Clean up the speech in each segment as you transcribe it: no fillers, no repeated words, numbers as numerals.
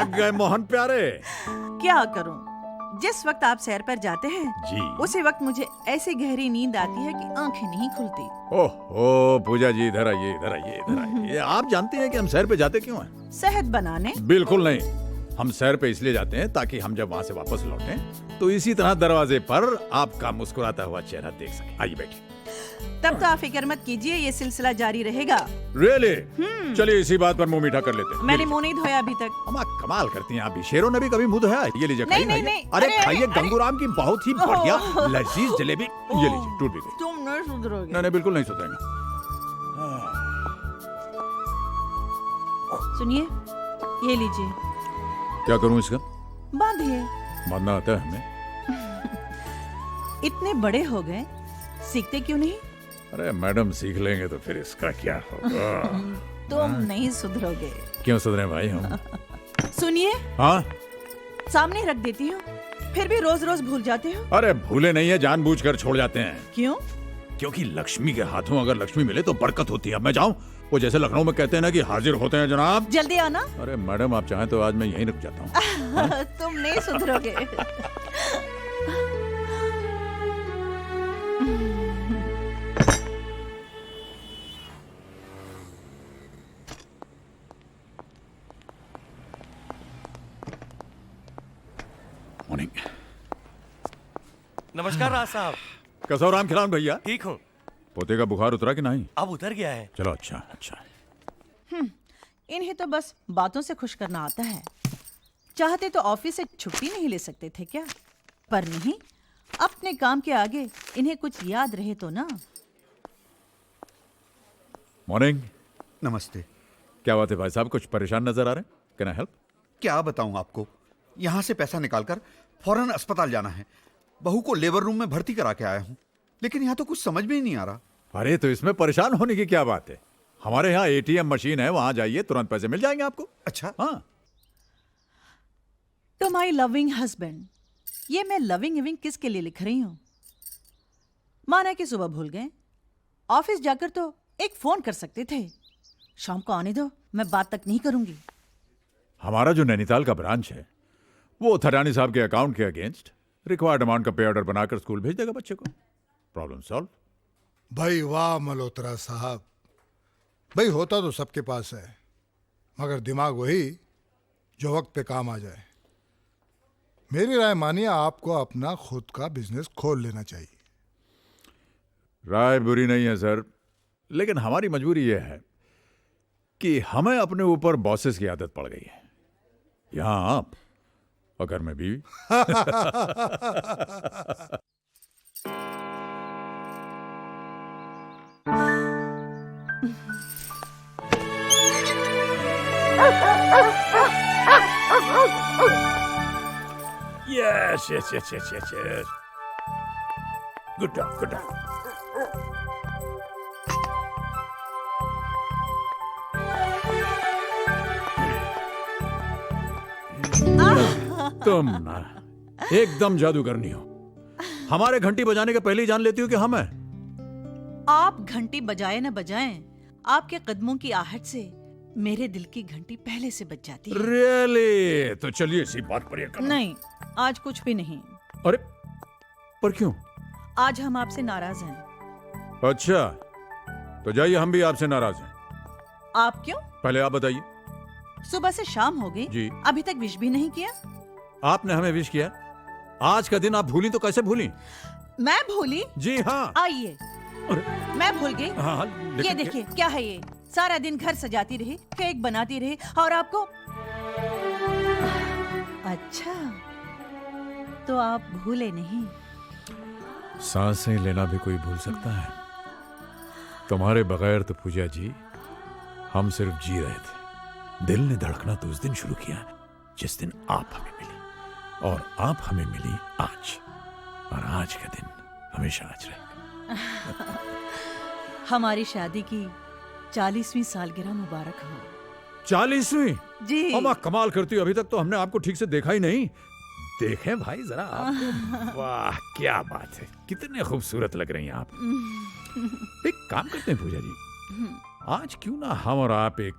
थक गए मोहन प्यारे। क्या करूं, जिस वक्त आप सैर पर जाते हैं जी। उसी वक्त मुझे ऐसी गहरी नींद आती है कि आंखें नहीं खुलती। ओह पूजा जी, इधर आइए इधर आइए इधर आइए। आप जानती हैं कि हम सैर पे जाते क्यों हैं? सेहत बनाने? बिल्कुल नहीं, हम सैर पे इसलिए जाते हैं ताकि हम जब वहाँ से वापस लौटें तो इसी तरह दरवाजे पर आपका मुस्कुराता हुआ चेहरा देख सके। आइए बैठिए। तब तो आप फिक्र मत कीजिए, ये सिलसिला जारी रहेगा। रियली? चलिए इसी बात पर मुंह मीठा कर लेते हैं। मैंने मुंह नहीं धोया अभी तक। अम्मा कमाल करती हैं आप भी। शेरों ने भी कभी मुंह धोया? ये लीजिए नहीं, खाइए। नहीं, अरे अरे, खाइए, अरे, गंगूराम की बहुत ही बढ़िया लजीज जलेबी। ये लीजिए, टूट भी गई। तुम नहीं सुधरोगे। नहीं बिल्कुल नहीं सुधरेगा। सुनिए, ये लीजिए। क्या करूं इसका? बांधिए। बांधना आता है हमें? इतने बड़े हो गए, सीखते क्यों नहीं? अरे मैडम, सीख लेंगे तो फिर इसका क्या होगा? तुम नहीं सुधरोगे। क्यों सुधरे भाई हम? सुनिए, हाँ सामने रख देती हूँ, फिर भी रोज रोज भूल जाते हो। अरे भूले नहीं है, जानबूझकर छोड़ जाते हैं। क्यों? क्योंकि लक्ष्मी के हाथों अगर लक्ष्मी मिले तो बरकत होती है। अब मैं जाऊं? वो जैसे लखनऊ में कहते हैं ना कि हाजिर होते हैं जनाब। जल्दी आना। अरे मैडम, आप चाहें तो आज मैं यहीं रुक जाता हूँ। तुम नहीं सुधरोगे। मॉर्निंग। नमस्कार राज साहब। कैसा हो राम खिलावन भैया? ठीक हूँ। पोते का बुखार उतरा कि नहीं? अब उतर गया है। चलो अच्छा अच्छा। इन्हें तो बस बातों से खुश करना आता है। चाहते तो ऑफिस से छुट्टी नहीं ले सकते थे क्या? पर नहीं, अपने काम के आगे इन्हें कुछ याद रहे तो ना। मॉर्निंग। नमस्ते। क्या बात है भाई साहब, कुछ परेशान नजर आ रहे हैं? Can I help? क्या बताऊं आपको, यहाँ से पैसा निकालकर फौरन अस्पताल जाना है। बहू को लेबर रूम में भर्ती करा के आया हूँ, लेकिन यहाँ तो कुछ समझ में ही नहीं आ रहा। अरे तो इसमें परेशान होने की क्या बात है? हमारे यहाँ एटीएम मशीन है, वहां जाइए, तुरंत पैसे मिल जाएंगे आपको। अच्छा। हाँ। टू माई लविंग हस्बैंड, ये मैं लविंग इविंग किसके लिए लिख रही हूँ? माना कि सुबह भूल गए, ऑफिस जाकर तो एक फोन कर सकते थे। शाम को आने दो, मैं बात तक नहीं करूंगी। हमारा जो नैनीताल का ब्रांच है वो थरानी साहब के अकाउंट के अगेंस्ट रिक्वायर्ड अमाउंट का पे ऑर्डर बनाकर स्कूल भेज देगा बच्चे को। Problem solve. भाई वाह मल्होत्रा साहब, भाई होता तो सबके पास है, मगर दिमाग वही जो वक्त पे काम आ जाए। मेरी राय मानिए, आपको अपना खुद का बिजनेस खोल लेना चाहिए। राय बुरी नहीं है सर, लेकिन हमारी मजबूरी यह है कि हमें अपने ऊपर बॉसेस की आदत पड़ गई है। यहां आप और घर में बीवी। Yes, yes, yes, yes, yes, yes. Good dog, good dog. तुम ना एकदम जादूगरनी हो। हमारे घंटी बजाने के पहले ही जान लेती हो कि हम हैं। आप घंटी बजाए न बजाएं, आपके कदमों की आहट से मेरे दिल की घंटी पहले से बज जाती है। रियली? तो चलिए इसी बात पर ये करना। नहीं, आज कुछ भी नहीं। अरे पर क्यों? आज हम आपसे नाराज हैं। अच्छा, तो जाइए, हम भी आपसे नाराज हैं। आप क्यों? पहले आप बताइए। सुबह से शाम हो गई जी। अभी तक विश भी नहीं किया। आपने हमें विश किया? आज का दिन आप भूली तो कैसे भूली? मैं भूली? जी हाँ। आइए, अरे मैं भूल गई। हाँ हाँ, ये लेकिन देखिए, क्या है ये? सारा दिन घर सजाती रही, केक बनाती रही, और आपको। अच्छा, तो आप भूले नहीं। सांसें लेना भी कोई भूल सकता है? तुम्हारे बगैर तो पूजा जी हम सिर्फ जी रहे थे। दिल ने धड़कना तो उस दिन शुरू किया जिस दिन आप हमें मिली, और आप हमें मिली आज, और आज का दिन हमेशा आज रहेगा। हमारी शादी की 40वीं सालगिरह मुबारक हो। 40वीं? जी। अम्मा कमाल करती हो, अभी तक तो हमने आपको ठीक से देखा ही नहीं। देखें भाई जरा आपको। वाह क्या बात है, कितने खूबसूरत लग रही हैं आप। एक काम करते हैं पूजा जी, आज क्यों ना हम और आप एक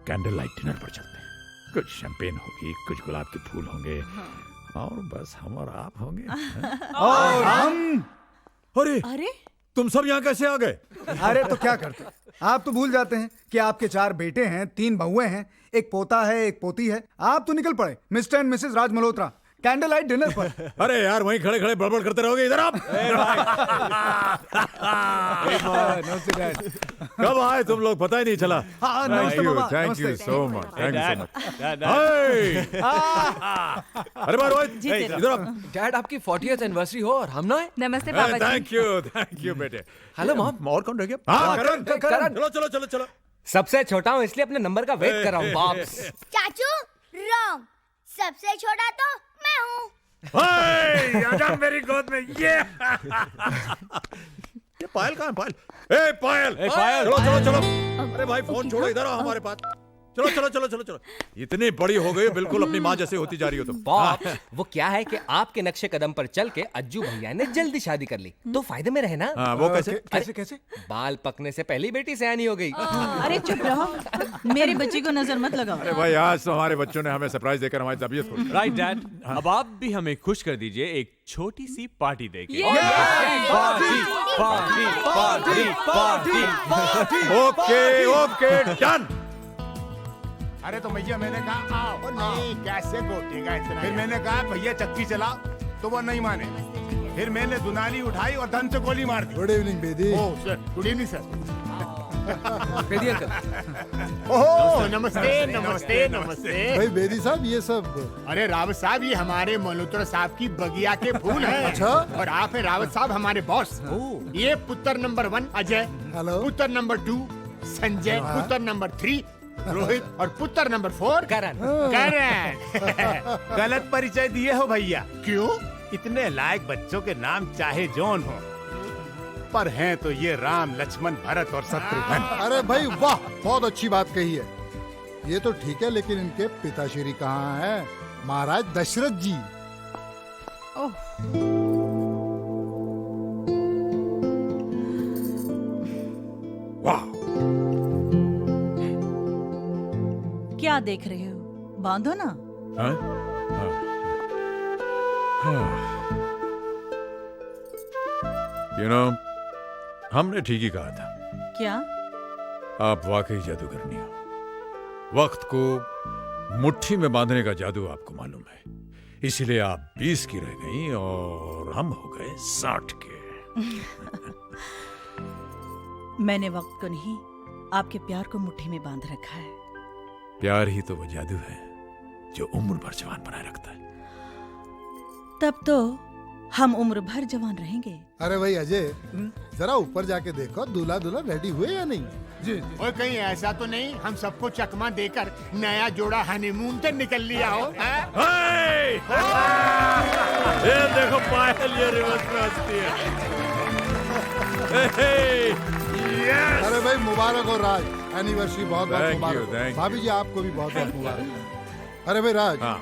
कैंडल लाइट डिनर पर चलते हैं? कुछ शैंपेन होगी, कुछ गुलाब के फूल होंगे, और बस हम और आप होंगे। और हम। अरे अरे तुम सब यहाँ कैसे आ गए? अरे तो क्या करते, आप तो भूल जाते हैं कि आपके 4 बेटे हैं, 3 बहुएं हैं, एक पोता है, एक पोती है। आप तो निकल पड़े mister and Mrs Raj Malhotra candle light dinner पर। अरे यार वहीं खड़े खड़े बड़बड़ करते रहोगे, इधर आप। कब आए तुम लोग, पता ही नहीं चला। हाँ, नमस्ते बाबा, थैंक यू नमस्ते। So much, thank you so much. अरे बार इधर आप। डैड आपकी 40th एनिवर्सरी हो और हम ना आए। नमस्ते पापा जी। थैंक यू बेटे। Hello mom. और कौन रह गया? हाँ करण। करण। चलो चलो चलो चलो। सबसे छोटा हूँ इसलिए अपने नंबर का वेट कर रहा हूँ बाप्स। चाचू रॉन्ग, सबसे छोटा तो मैं हूँ। आजा मेरी गोद में। ये पायल कहाँ है? पायल, ए पायल, पायल। चलो चलो चलो। अरे भाई फोन छोड़ो, इधर आओ हमारे पास। चलो चलो चलो चलो चलो। इतनी बड़ी हो गई, बिल्कुल अपनी माँ जैसे होती जा रही हो तुम। बाप्स वो क्या है कि आपके नक्शे कदम पर चल के अज्जू भैया ने जल्दी शादी कर ली तो फायदे में रहे ना। हाँ वो कैसे? कैसे कैसे? बाल पकने से पहली बेटी सयानी हो गई। अरे चुप रहो, मेरी बच्ची को नजर मत लगाओ। अरे भाई आज तो हमारे बच्चों ने हमें सरप्राइज देकर हमारी तबीयत खोली। राइट डैड, अब आप भी हमें खुश कर दीजिए एक छोटी सी पार्टी देके। Party party party party. Okay okay done. अरे तो भैया मैंने कहा आओ। नहीं कैसे गोटेगा इतना। फिर मैंने कहा भैया चक्की चलाओ, तो वो नहीं माने। फिर मैंने दुनाली उठाई और धन से गोली मार दी। Good evening Bedi. Oh sir, good evening sir. Oh नमस्ते नमस्ते नमस्ते। भाई बेदी साहब ये सब। अरे रावत साहब ये हमारे मल्होत्रा साहब की बगिया के फूल हैं। अच्छा। और आप हैं रावत साहब हमारे बॉस। ये पुत्र नंबर 1 अजय, हेलो। पुत्र नंबर 2 संजय, पुत्र नंबर 3 रोहित और पुत्र नंबर 4 करण। करण। गलत परिचय दिए हो भैया। क्यों? इतने लायक बच्चों के नाम चाहे जौन हो, पर हैं तो ये राम लक्ष्मण भरत और शत्रुघ्न। अरे भाई वाह, बहुत अच्छी बात कही है। ये तो ठीक है, लेकिन इनके पिताश्री कहाँ हैं? महाराज दशरथ जी। वाह क्या देख रहे हो, बांधो ना। हाँ? हाँ। You know, हमने ठीक ही कहा था। क्या? आप वाकई जादूगरनी हो। वक्त को मुट्ठी में बांधने का जादू आपको मालूम है, इसीलिए आप 20 की रह गई और हम हो गए 60 के। मैंने वक्त को नहीं, आपके प्यार को मुट्ठी में बांध रखा है। प्यार ही तो वो जादू है जो उम्र भर जवान बनाए रखता है। तब तो हम उम्र भर जवान रहेंगे। अरे भाई अजय, जरा ऊपर जाके देखो दूल्हा दुल्हन रेडी हुए या नहीं। जी। और कहीं ऐसा तो नहीं हम सबको चकमा देकर नया जोड़ा हनीमून से निकल लिया हो? ये देखो पायल, ये रिवर्स में हंसती है। अरे भाई मुबारक हो राज, एनिवर्सरी बहुत बहुत Thank you, मुबारक thank हो। you. भाभी जी आपको भी बहुत बहुत मुबारक। अरे भाई राज, हाँ।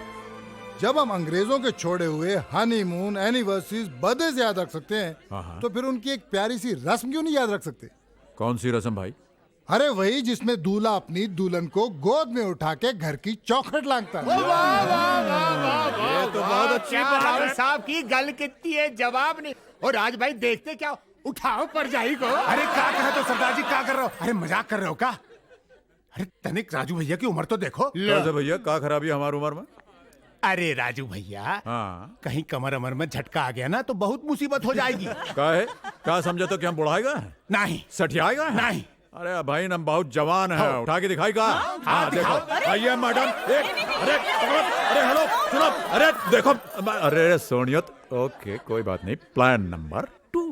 जब हम अंग्रेजों के छोड़े हुए हनीमून एनिवर्सरीज बदे से याद रख सकते हैं, हाँ। तो फिर उनकी एक प्यारी सी रस्म क्यों नहीं याद रख सकते? कौन सी रस्म भाई? अरे वही जिसमें दूल्हा अपनी दुल्हन को गोद में उठा के घर की चौखट लांघता है। ये तो बहुत अच्छी बात है। साहब की गल कितनी है, जवाब नहीं। और राज भाई देखते क्या, उठाओ परजाई को। अरे क्या कहा तो सरदार जी, क्या कर रहे हो? अरे मजाक कर रहे हो क्या? अरे तनिक राजू भैया की उम्र तो देखो। कैसे भैया, क्या खराबी है हमारी उम्र में? अरे राजू भैया, हाँ। कहीं कमर अमर में झटका आ गया ना तो बहुत मुसीबत हो जाएगी। क्या है? क्या समझे तो कि हम बुढ़ाएगा है? नहीं सठियाएगा है? नहीं। अरे भाई हम बहुत जवान है, उठा के दिखाई का। हाँ देखो, आइए मैडम। अरे हेलो सुनो, अरे देखो, अरे सोनियत। ओके कोई बात नहीं, प्लान नंबर 2।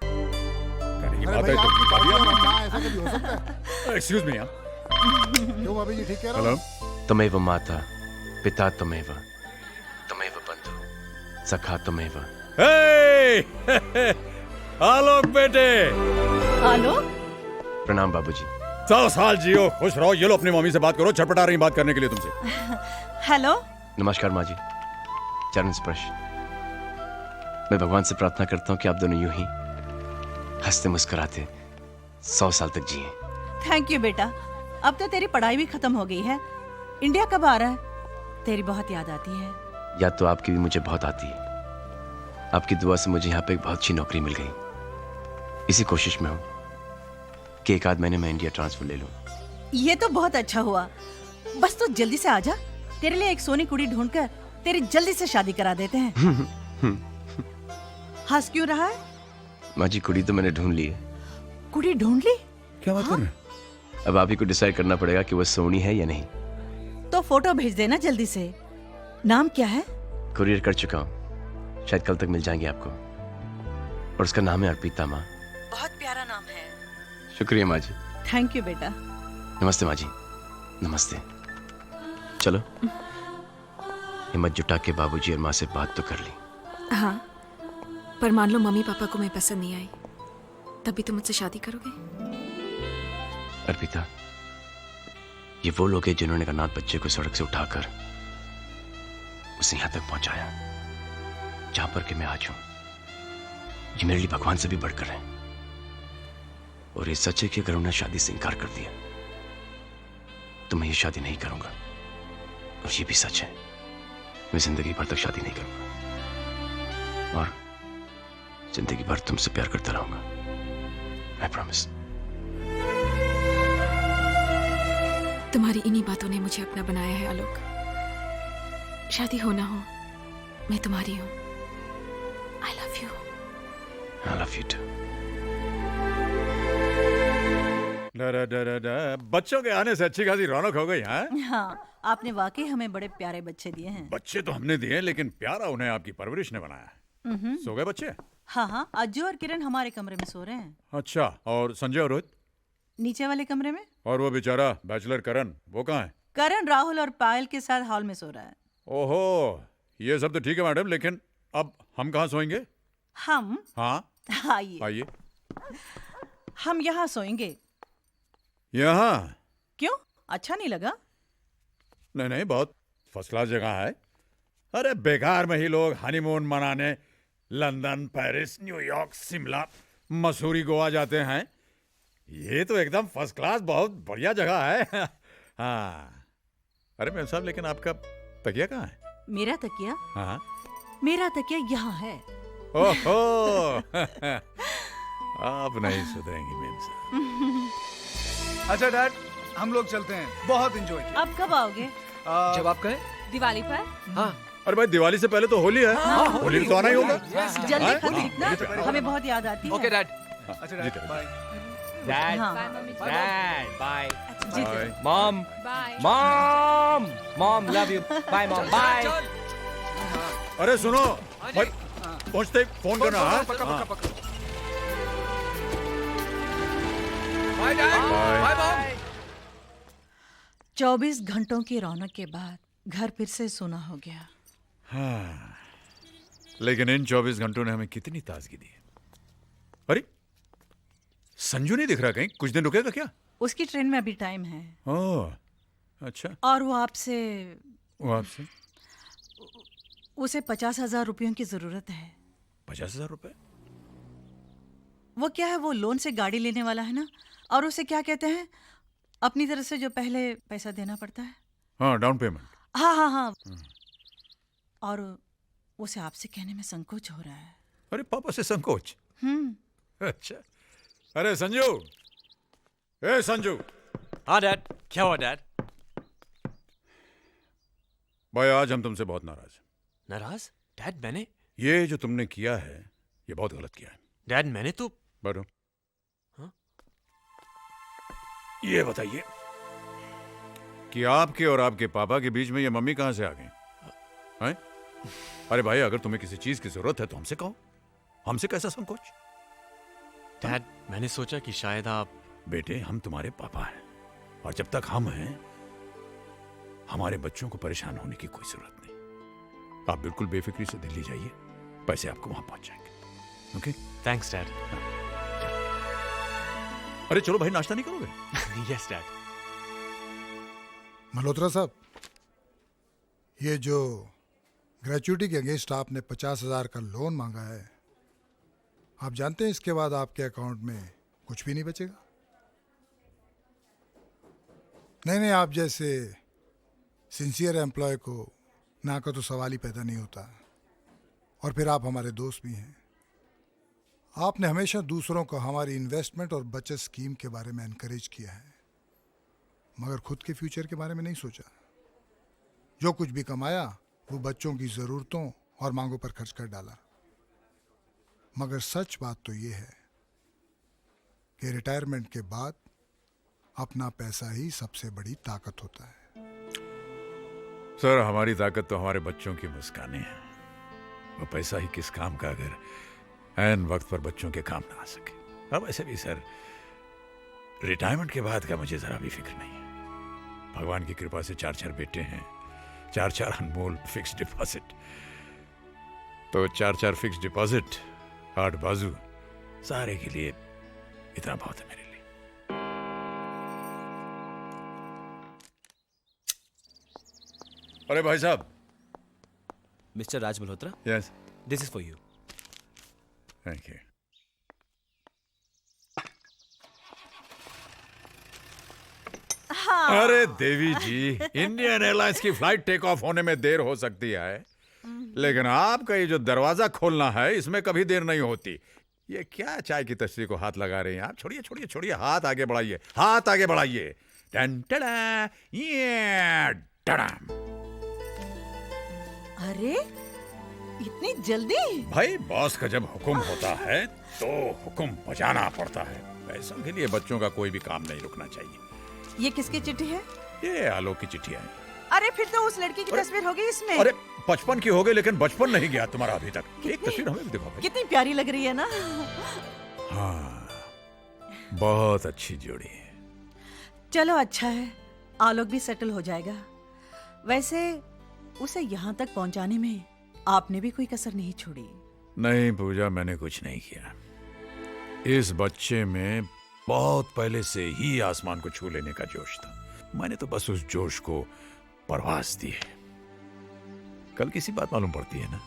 अरे भाई आपकी बात और ना, ऐसा कभी हो सकता है? Excuse me. क्यों भाभी जी, ठीक कह रहा हेलो। हूँ? तमेव माता पिता तमेव तमेव बंधु सखा तमेव। आलोक बेटे, हेलो। प्रणाम बाबूजी। 100 साल जियो, खुश रहो। ये लो अपनी मम्मी से बात करो, छटपटा रही बात करने के लिए तुमसे। हेलो। नमस्कार माँ जी, चरण स्पर्श। मैं भगवान से प्रार्थना करता हूँ कि आप दोनों यूं ही हंसते मुस्कुराते 100 साल तक जिए। थैंक यू बेटा, अब तो तेरी पढ़ाई भी खत्म हो गई है, इंडिया कब आ रहा है? तेरी बहुत याद आती है। याद तो आपकी भी मुझे बहुत आती है। आपकी दुआ से मुझे यहाँ पे एक बहुत अच्छी नौकरी मिल गई। इसी कोशिश में हूँ कि एक आध महीने में इंडिया ट्रांसफर ले लूँ। ये तो बहुत अच्छा हुआ। बस तू जल्दी से आ जा। तेरे लिए एक सोनी कुड़ी ढूंढकर तेरी जल्दी से शादी करा देते हैं। हंस क्यों रहा है? माँ जी, कुड़ी तो मैंने ढूंढ ली है। कुड़ी ढूंढ ली? क्या बात कर रहे हैं? अब आप ही को डिसाइड करना पड़ेगा कि वो सोनी है या नहीं। तो फोटो भेज देना जल्दी से। नाम क्या है? कुरियर कर चुका हूँ, शायद कल तक मिल जाएंगे आपको। और उसका नाम है अर्पिता माँ। बहुत प्यारा नाम है। शुक्रिया माँ जी। थैंक यू बेटा। नमस्ते माँ जी। नमस्ते। चलो हिम्मत जुटा के बाबूजी और माँ से बात तो कर ली। हाँ, पर मान लो मम्मी पापा को मैं पसंद नहीं आई, तभी तुम मुझसे शादी करोगे? अर्पिता, ये वो लोग हैं जिन्होंने अनाथ बच्चे को सड़क से उठाकर उसे यहां तक पहुंचाया जहां पर कि मैं आज हूं। ये मेरे लिए भगवान से भी बढ़कर है। और ये सच है कि अगर उन्हें शादी से इनकार कर दिया तो मैं ये शादी नहीं करूंगा। और ये भी सच है, मैं जिंदगी भर तक शादी नहीं करूंगा और जिंदगी भर तुमसे प्यार करता रहूंगा। I promise. तुम्हारी इन्हीं बातों ने मुझे अपना बनाया है आलोक। शादी हो ना हो, मैं तुम्हारी हूँ। I love you. I love you too. बच्चों के आने से अच्छी खासी रौनक हो गई है। हाँ, आपने वाकई हमें बड़े प्यारे बच्चे दिए हैं। बच्चे तो हमने दिए, लेकिन प्यारा उन्हें आपकी परवरिश ने बनाया। सो गए बच्चे? हाँ हाँ, अज्जू और किरण हमारे कमरे में सो रहे हैं। अच्छा, और संजय और रोहित? नीचे वाले कमरे में। और वो बेचारा बैचलर करण, वो कहाँ है? करण राहुल और पायल के साथ हॉल में सो रहा है। ओहो, ये सब तो ठीक है मैडम, लेकिन अब हम कहाँ सोएंगे? हम? हाँ आइए। आइए। हम यहाँ सोएंगे। यहाँ? क्यों, अच्छा नहीं लगा? नहीं नहीं, बहुत फर्स्ट क्लास जगह है। अरे बेकार में ही लोग हनीमून मनाने London, Paris, New York, Shimla, Mussoorie, Goa जाते हैं। ये तो एकदम फर्स्ट क्लास, बहुत बढ़िया जगह है। हाँ। अरे मेम साहब, लेकिन आपका तकिया कहाँ है? मेरा तकिया? हाँ। मेरा तकिया यहाँ है। ओहो। आप नहीं सुधरेंगी मेम साहब। अच्छा डैड, हम लोग चलते हैं। बहुत एंजॉय किया। अब कब आओगे? जब आप कहें। दिवाली पर? हाँ। अरे भाई, दिवाली से पहले तो होली है। होली तो आना ही होगा। जल्दी खत लिखना, हमें बहुत याद आती है। Okay dad. अच्छा डैड, बाय। डैड। हाँ। Dad, bye. जीते। Mom. Bye. Mom. Mom, love you. Bye mom, bye. अरे सुनो भाई, पहुंचते फोन करना। हाँ? पक्का हाँ। पक्का पक्का। Bye dad. Bye mom. 24 घंटों की रौनक के बाद घर फिर से सुना हो गया। हाँ, लेकिन इन 24 घंटों ने हमें कितनी ताजगी दी है। अरे संजू नहीं दिख रहा कहीं, कुछ दिन रुकेगा क्या? उसकी ट्रेन में अभी टाइम है। ओह, अच्छा। और वो आपसे उसे 50,000 रुपयों की जरूरत है। 50,000 रुपए? वो क्या है, वो लोन से गाड़ी लेने वाला है ना, और उसे क्या कहते हैं, अपनी तरफ से जो पहले पैसा देना पड़ता है। हाँ, डाउन पेमेंट। हाँ हाँ हाँ। और उसे आपसे कहने में संकोच हो रहा है। अरे पापा से संकोच? अच्छा। अरे संजू, ए संजू। हाँ डैड। क्या हुआ डैड? भाई, आज हम तुमसे बहुत नाराज हैं। नाराज? डैड मैंने? ये जो तुमने किया है, ये बहुत गलत किया है। डैड मैंने तो। बैठो। हाँ? ये बताइए कि आपके और आपके पापा के बीच में ये मम्मी कहां से आ गई हैं? अरे भाई, अगर तुम्हें किसी चीज की जरूरत है तो हमसे कहो, हमसे कैसा संकोच? डैड मैंने सोचा कि शायद आप। बेटे, हम तुम्हारे पापा हैं, और जब तक हम हैं हमारे बच्चों को परेशान होने की कोई जरूरत नहीं। आप बिल्कुल बेफिक्री से दिल्ली जाइए, पैसे आपको वहां पहुंच जाएंगे। ओके? Thanks dad. अरे चलो भाई, नाश्ता नहीं करोगे? Yes dad. मल्होत्रा साहब, ये जो ग्रेचुइटी के अगेंस्ट आपने 50,000 का लोन मांगा है, आप जानते हैं इसके बाद आपके अकाउंट में कुछ भी नहीं बचेगा। नहीं, आप जैसे सिंसियर एम्प्लॉय को ना का तो सवाल ही पैदा नहीं होता। और फिर आप हमारे दोस्त भी हैं। आपने हमेशा दूसरों को हमारी इन्वेस्टमेंट और बचत स्कीम के बारे में एनकरेज किया है, मगर खुद के फ्यूचर के बारे में नहीं सोचा। जो कुछ भी कमाया वो बच्चों की ज़रूरतों और मांगों पर खर्च कर डाला। मगर सच बात तो ये है कि रिटायरमेंट के बाद अपना पैसा ही सबसे बड़ी ताकत होता है। सर, हमारी ताकत तो हमारे बच्चों की मुस्कानें हैं। वो पैसा ही किस काम का अगर ऐन वक्त पर बच्चों के काम ना आ सके। अब ऐसे भी सर, रिटायरमेंट के बाद का मुझे जरा भी फिक्र नहीं है। भगवान की कृपा से 4 बेटे हैं, 4 अनमोल फिक्स डिपॉजिट। तो 4 फिक्स डिपॉजिट, 8 बाजू, सारे के लिए इतना बहुत है मेरे लिए। अरे भाई साहब। Mister Raj Malhotra, yes, this is for you. Thank you. अरे देवी जी, इंडियन एयरलाइंस की फ्लाइट टेक ऑफ होने में देर हो सकती है, लेकिन आपका ये जो दरवाजा खोलना है इसमें कभी देर नहीं होती। ये क्या चाय की तस्वीर को हाथ लगा रहे हैं आप? छोड़िए छोड़िए छोड़िए, हाथ आगे बढ़ाइए, हाथ आगे बढ़ाइए। टन टड़ा, ये टड़ाम। अरे इतनी जल्दी? भाई, बॉस का जब हुक्म होता है तो हुक्म बजाना पड़ता है। पैसों के लिए बच्चों का कोई भी काम नहीं रुकना चाहिए। ये किसकी चिट्ठी है? ये आलोक की चिट्ठी आई। अरे फिर तो उस लड़की की तस्वीर होगी इसमें। अरे 55 की हो गई, लेकिन बचपन नहीं गया तुम्हारा अभी तक। एक तस्वीर हमें भी दिखाओ भाई। कितनी प्यारी लग रही है ना। हाँ, बहुत अच्छी जोड़ी है। चलो अच्छा है, आलोक भी सेटल हो जाएगा। वैसे उसे यहाँ तक पहुँचाने में आपने भी कोई कसर नहीं छोड़ी। नहीं पूजा, मैंने कुछ नहीं किया। इस बच्चे में बहुत पहले से ही आसमान को छू लेने का जोश था। मैंने तो बस उस जोश को परवास दी है। कल किसी बात मालूम पड़ती है ना?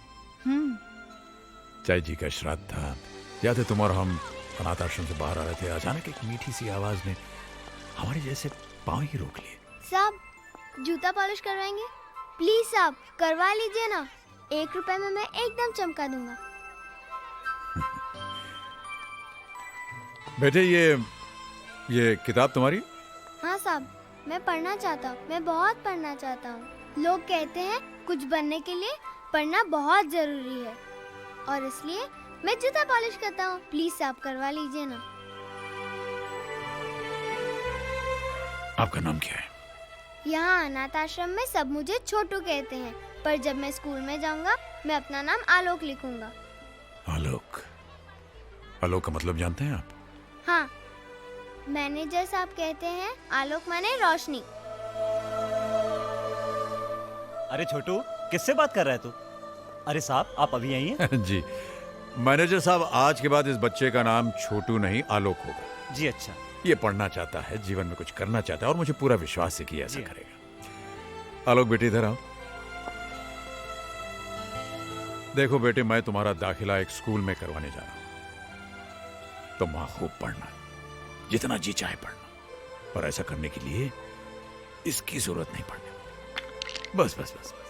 चाय जी का श्राद्ध था, याद है? तुम और हम अनाथ आश्रम से बाहर आ रहे थे, अचानक एक मीठी सी आवाज ने हमारे जैसे पांव ही रोक लिए। साहब, जूता पॉलिश करवाएंगे? प्लीज साहब, करवा लीजिए ना। 1 रुपए में मैं एकदम चमका दूंगा। बेटे, ये किताब तुम्हारी? हाँ साहब, मैं पढ़ना चाहता हूँ। मैं बहुत पढ़ना चाहता हूँ। लोग कहते हैं कुछ बनने के लिए पढ़ना बहुत जरूरी है, और इसलिए मैं जूता पॉलिश करता हूँ। प्लीज साहब, करवा लीजिए ना। आपका नाम क्या है? यहाँ अनाथ आश्रम में सब मुझे छोटू कहते हैं, पर जब मैं स्कूल में जाऊँगा मैं अपना नाम आलोक लिखूंगा। आलोक? आलोक का मतलब जानते हैं आप? हाँ, मैनेजर साहब कहते हैं आलोक माने रोशनी। अरे छोटू, किससे बात कर रहा है तू? अरे साहब, आप अभी आई हैं? जी मैनेजर साहब, आज के बाद इस बच्चे का नाम छोटू नहीं आलोक होगा। जी अच्छा। ये पढ़ना चाहता है, जीवन में कुछ करना चाहता है, और मुझे पूरा विश्वास है कि ऐसा करेगा। आलोक बेटे, इधर आओ। देखो बेटे, मैं तुम्हारा दाखिला एक स्कूल में करवाने जा रहा हूं। तुम वहां खूब पढ़ना, जितना जी चाहे पढ़ना, और ऐसा करने के लिए इसकी जरूरत नहीं पड़ने। बस बस बस बस।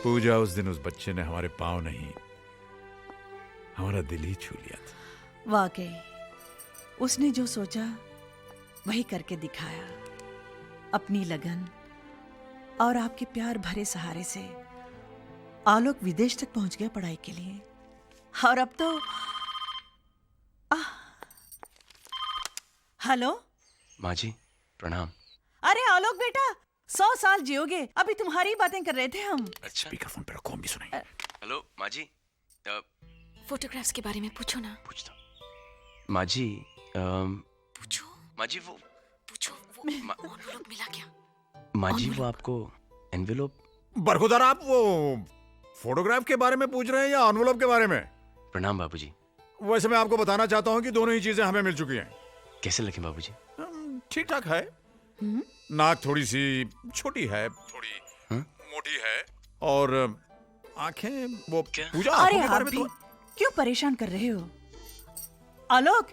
पूजा, उस दिन उस बच्चे ने हमारे पांव नहीं, हमारा दिल ही छू लिया था। वाकई उसने जो सोचा वही करके दिखाया। अपनी लगन और आपके प्यार भरे सहारे से आलोक विदेश तक पहुंच गया पढ़ाई के लिए। और अब तो हेलो माँ जी, प्रणाम। अरे आलोक बेटा, 100 साल जियोगे। अभी तुम्हारी बातें कर रहे थे हम। अच्छा, स्पीकरफोन पे रखो, हम भी सुनाएंगे। हेलो माँ जी। फोटोग्राफ्स के बारे में पूछो ना। पूछता माँ जी। पूछो माँ जी, वो पूछो, वो एनवेलप मिला क्या? माँ जी, वो आपको एनवेलप? बरखुदार, आप वो फोटोग्राफ के बारे में पूछ रहे हैं या एनवेलप के बारे में? प्रणाम बाबूजी। वैसे मैं आपको बताना चाहता हूँ कि दोनों ही चीजें हमें मिल चुकी हैं। कैसे लगे बाबूजी? ठीक ठाक है। नाक थोड़ी सी छोटी है, थोड़ी मोटी है, और आंखें वो पूजा। अरे आप भी क्यों परेशान कर रहे हो? आलोक,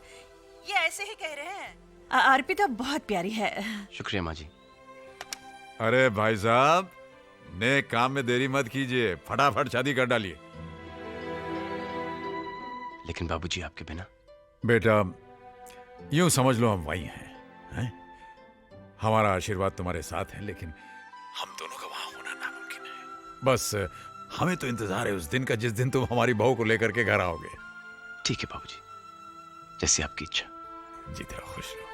ये ऐसे ही कह रहे हैं। अर्पिता बहुत प्यारी है। शुक्रिया माँ जी। अरे भाई साहब, नए काम में देरी मत कीजिए, फटाफट शादी कर डालिए। लेकिन बाबूजी आपके बिना। बेटा यूं समझ लो हम वही हैं? हमारा आशीर्वाद तुम्हारे साथ है, लेकिन हम दोनों का वहां होना नामुमकिन है। बस हमें तो इंतजार है उस दिन का जिस दिन तुम हमारी बहू को लेकर के घर आओगे। ठीक है बाबूजी, जैसे आपकी इच्छा। जीते रहो, खुश रहो।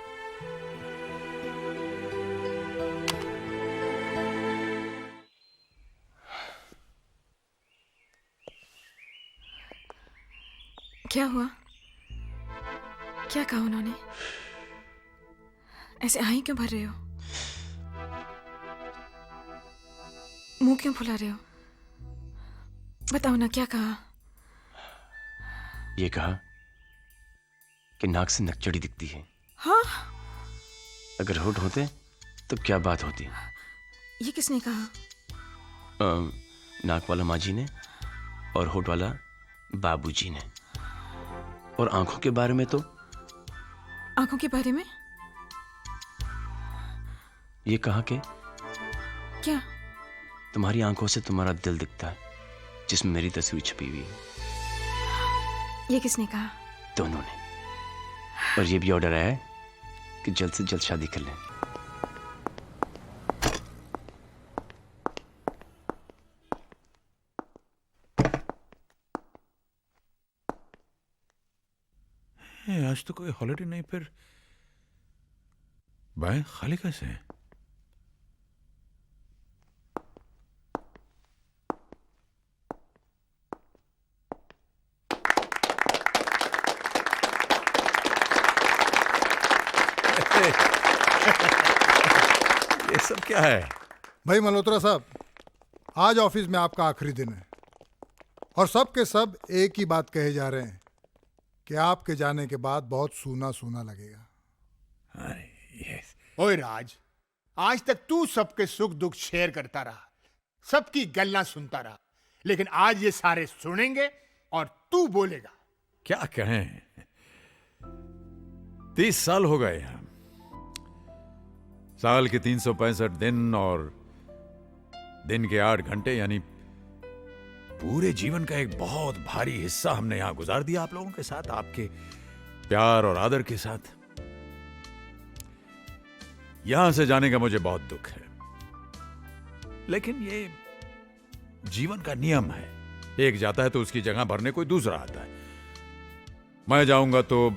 क्या हुआ? क्या कहा उन्होंने? ऐसे आही क्यों भर रहे हो? मुंह क्यों फुला रहे हो? बताओ ना, क्या कहा? ये कहा कि नाक से नकचड़ी दिखती है। हाँ? अगर होठ होते तो क्या बात होती? ये किसने कहा? नाक वाला माँ जी ने और होठ वाला बाबूजी ने। और आंखों के बारे में तो? आंखों के बारे में ये कहा कि क्या? तुम्हारी आंखों से तुम्हारा दिल दिखता है, जिसमें मेरी तस्वीर छपी हुई है। ये किसने कहा? दोनों ने। और ये भी ऑर्डर आया है कि जल्द से जल्द शादी कर लें। आज तो कोई हॉलिडे नहीं, फिर बैंक खाली कैसे है? ये सब क्या है? भाई मल्होत्रा साहब, आज ऑफिस में आपका आखिरी दिन है और सब के सब एक ही बात कहे जा रहे हैं कि आपके जाने के बाद बहुत सूना सूना लगेगा। ओए राज, आज तक तू सबके सुख दुख शेयर करता रहा, सबकी गल्ला सुनता रहा, लेकिन आज ये सारे सुनेंगे और तू बोलेगा। क्या कहें, 30 साल हो गए हम, साल के 365 दिन और दिन के 8 घंटे, यानी पूरे जीवन का एक बहुत भारी हिस्सा हमने यहां गुजार दिया आप लोगों के साथ, आपके प्यार और आदर के साथ। यहां से जाने का मुझे बहुत दुख है, लेकिन ये जीवन का नियम है। एक जाता है तो उसकी जगह भरने कोई दूसरा आता है। मैं जाऊंगा तो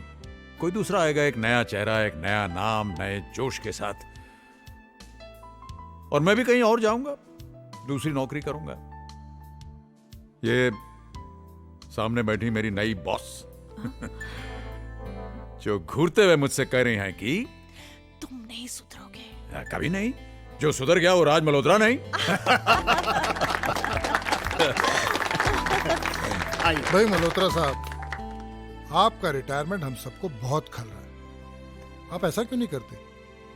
कोई दूसरा आएगा, एक नया चेहरा, एक नया नाम, नए जोश के साथ। और मैं भी कहीं और जाऊंगा, दूसरी नौकरी करूंगा। ये सामने बैठी मेरी नई बॉस जो घूरते हुए मुझसे कह रही हैं कि तुम नहीं सुधरोगे। कभी नहीं। जो सुधर गया वो राज मल्होत्रा नहीं। भाई मल्होत्रा साहब, आपका रिटायरमेंट हम सबको बहुत खल रहा है। आप ऐसा क्यों नहीं करते?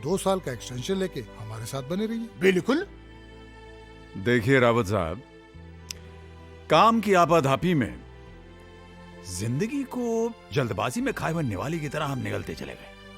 2 साल का एक्सटेंशन लेके हमारे साथ बने रहिए। बिल्कुल। देखिए रावत साहब, काम की आपाधापी में जिंदगी को जल्दबाजी में खाए हुए निवाले की तरह हम निगलते चले गए।